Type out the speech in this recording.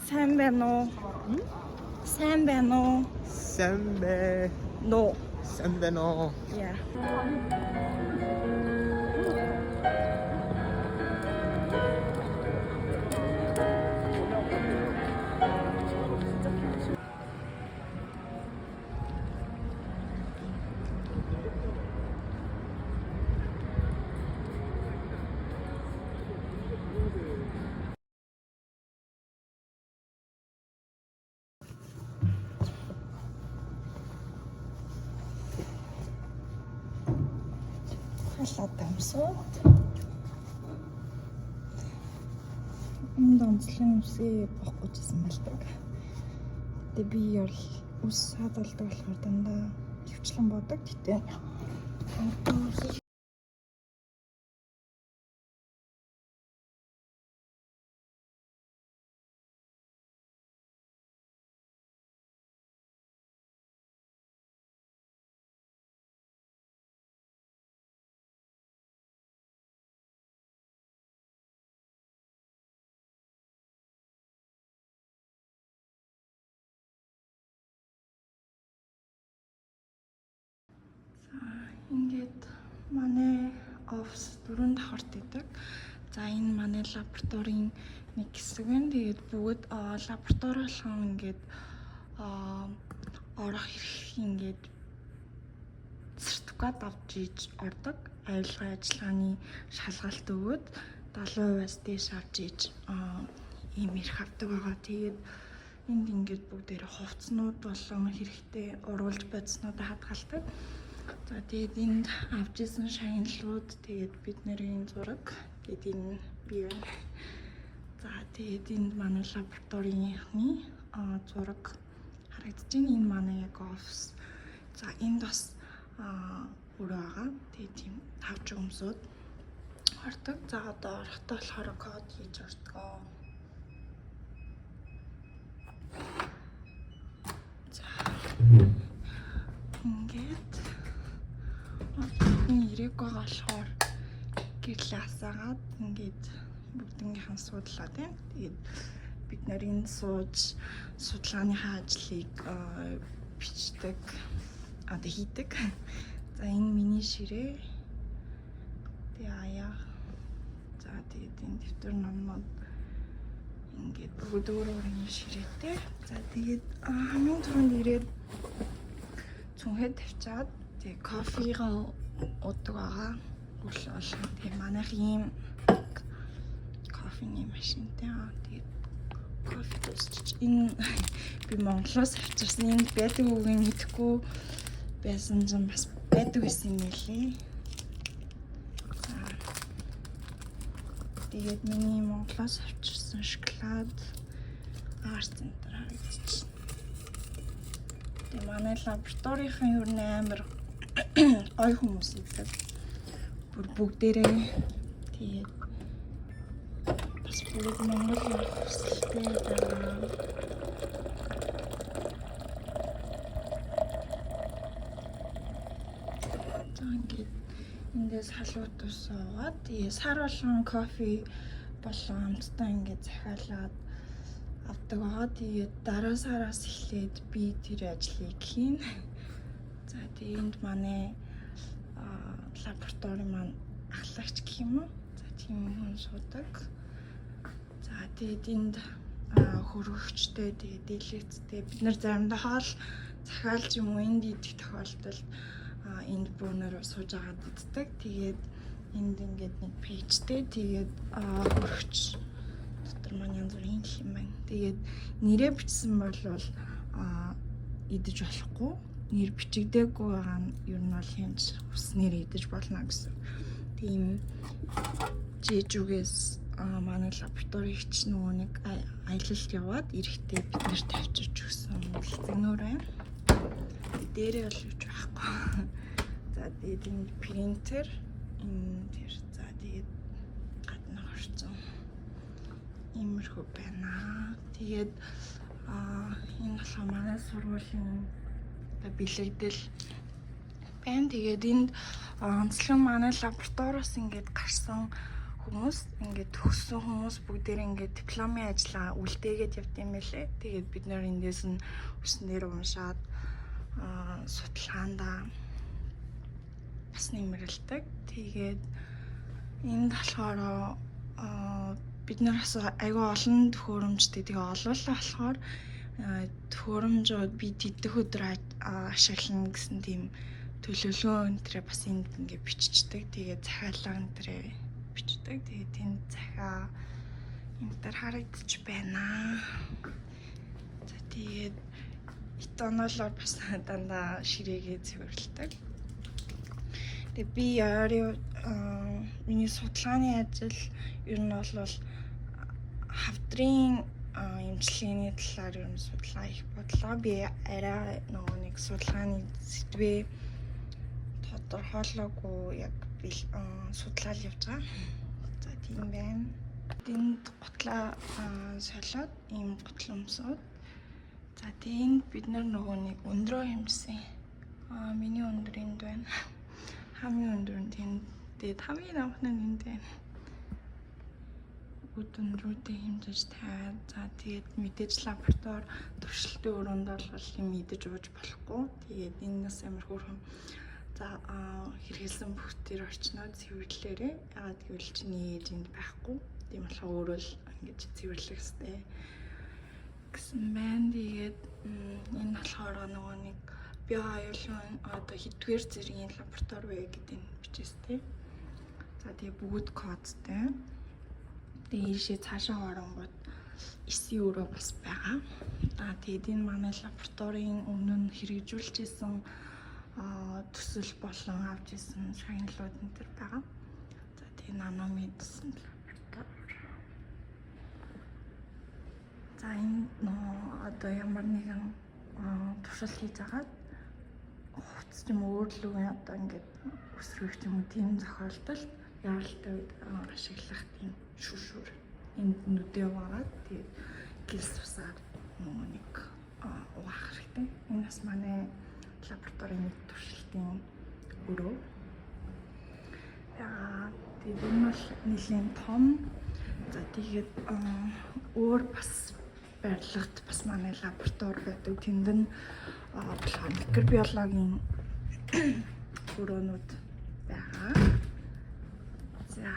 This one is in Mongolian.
сайн байна уу? Сайн байна уу? Сайн байна уу? Yeah. Халаа дамсууд. Энд онцлог үсээ бохгүй гэсэн болдог. Тэгээ би бол үс хадгалдаг болохоор дандаа хөвчлэн бодог. Гэтэ ингээд манай офис 4 давхарт идэг. За энэ манай лабораторийн нэг хэсэг байна. Тэгээд бүгд лаборатори болгон ингээд орох хэрэг ингээд сертификат авч иж ордог. Аюулгүй ажиллагааны шалгалт өгөөд 70%-аас дээш авч иж ийм ирэх авдаг байгаа. Тэгээд энд ингээд бүгдээрээ хувцснууд болон хэрэгтэй уруулж бодснуудаа хадгалдаг. За тэгээд энд авч исэн шагналууд тэгээд бидний зураг тэгээд энэ би байна. За тэгээд энд манай лабораторийн зураг харагдаж байна. Энэ манай яг офис. За энд бас өрөө байгаа. Тэгээд тийм 5 жигмсүүд ордог. За одоо орохдоо болохоор код хийж ордог. За ингээд ирэх байгаа болохоор гэрлээ асаагаад ингээд бүгднгийнхэн судлаад байна. Тэгээд бид нарын сууж судалгааныхаа ажлыг бичдэг, хийдэг. За энэ миний ширээ. Тэгээ аяа. За тэгээд энэ дэвтэр номнууд ингээд бүгд өөр өөрийн ширээтэй. За тэгээд хамгийн түрүүнд ирээд цүнхэд тавьчаад тэгээ кофегаа уудаг байгаа. Үл болгон тэгээ манайх ийм кофений машинтай. Тэгээд кофе уучих. Энэ би Монголоос авчирсан. Энд байдаг үгийг мэдэхгүй байсан ч бас байдаг байсан юм лээ. Тэгээд миний Монголоос авчирсан шоколад арт центр харагдчих. Тэгээд манай лабораторийн юу нээр гой хүмүүс идэг. Бүгдээрээ тэгээд бас бүгд Монгол хүсэлтэй байгаа. Тэгээд эндээс халуут ус уугаад тэгээ сар болгон кофе болон амттай ингээд захиалаад авдаг байгаа. Тэгээд дараа сараас эхлээд би тэр ажлыг хийн. За тэгээд энд манай лаборатори маань ахлагч гэх юм уу? За тийм хүн суудаг. За тэгээд энд хөргөгчтэй тэгээд дийлэгцтэй бид нар заримдаа хоол захиалж юм уу энд идэх тохиолдолд энд бөөнөр сууж агаад иддэг. Тэгээд энд ингээд нэг пэйжтэй тэгээд хөргөгч дотор маань янз бүрийн юм байна. Тэгээд нэрээ бичсэн бол идэж болохгүй. Нэр бичигдээгүй байгаа нь ер нь бол хянж хүснээр идэж болно гэсэн. Тийм жижигээс манай лабораторич нөгөө нэг аялалд яваад эрэхтэй бид нарт тавьчирч өгсөн үлдэнүүр байна. Дээрээ бол юуч байхгүй. За тэгээд энэ принтер энэ тэр за тэгээд гадна хорцсон иймэрхүү байна. Тэгээд энэ болохоор манай сургуулийн бэлэгдэл байна. Тэгээд энд онцлог манай лабораториос ингээд гарсан хүмүүс ингээд төгссөн хүмүүс бүгдээр ингээд дипломын ажлаа үлдээгээд явд юм байлээ. Тэгээд бид нэр эндээс нь өсөн дээр уншаад судалгаандаа бас нэмэрлдэг. Тэгээд энд болохоор бид нараас айгүй олон төхөөрөмжтэй тэгээ олуулаа болохоор төхөөрөмжүүд бид идэх өдөр ашиглана гэсэн тийм төлөвлөгөө өнтрээ бас энд ингээ биччихдэг. Тэгээ захиалга өнтрээ бичдэг. Тэгээ тэнд захиа энэ дээр харагдаж байна. За тэгээд этанолоор бас дандаа ширээгээ цэвэрлэдэг. Тэгээ би миний судалгааны ажил ер нь бол хавдрын эмчилгээний талаар ер нь судалгаа их бодлоо. Би арай нэг судалгааны сэдвээ тодорхойлоогүй яг судалгаа явж байгаа. За тийм байна. Энд гутлаа солиод ийм гутал өмсөд. За тэнд бид нөгөө нэг өндрөө хэмжсэн. Миний өндөр энд байна. Хамгийн өндөр нь тэнд. Тэгээд хамгийн анх нь энд байна. Өндрүүдээ хэмжиж тавиад. За тэгээд мэдээж лаборатори туршилтын өрөөнд бол юм идэж ууж болохгүй. Тэгээд энэ нас амар хөөрхөн. За хэрэгэлсэн бүх төр орчноо цэвэрлээрээ. Яагаад гэвэл чиний ээж энд байхгүй. Тийм болохоор өөрөө л ингэж цэвэрлэх хэрэгтэй гэсэн байна. Тэгээд энэ болохоор нөгөө нэг биоаюулын одоо хэдвэр зэргийн лаборатори вэ гэдэг нь бичээстэй. За тэгээ бүгд кодтай. Тэгээ ийшээ цаашаа оронгууд эсийн өрөө бас байгаа. Тэгээд энэ манай лабораторийн өмнө нь хэрэгжүүлж исэн төсөл болон авч исэн шагналууд энэ төр байгаа. За тэгээ наномедсэн лаборатори. За энэ одоо ямар нэгэн туршилт хийж агаад хувцас юм өөрлөгөө одоо ингээд өсрөх юм уу тийм зохиолдолд яралтай үед ашиглах тийм шүшүр энд нүдээ угаад тэгээд гэрс усаар нөгөө нэг угаах хэрэгтэй. Энэ бас манай лабораторийн туршилтын өрөө. Тэгээд энэ бол нэлийн том. За тэгээд өөр бас барилгад бас манай лаборатори байдаг. Тэнд нь микробиологийн өрөөнүүд байгаа. За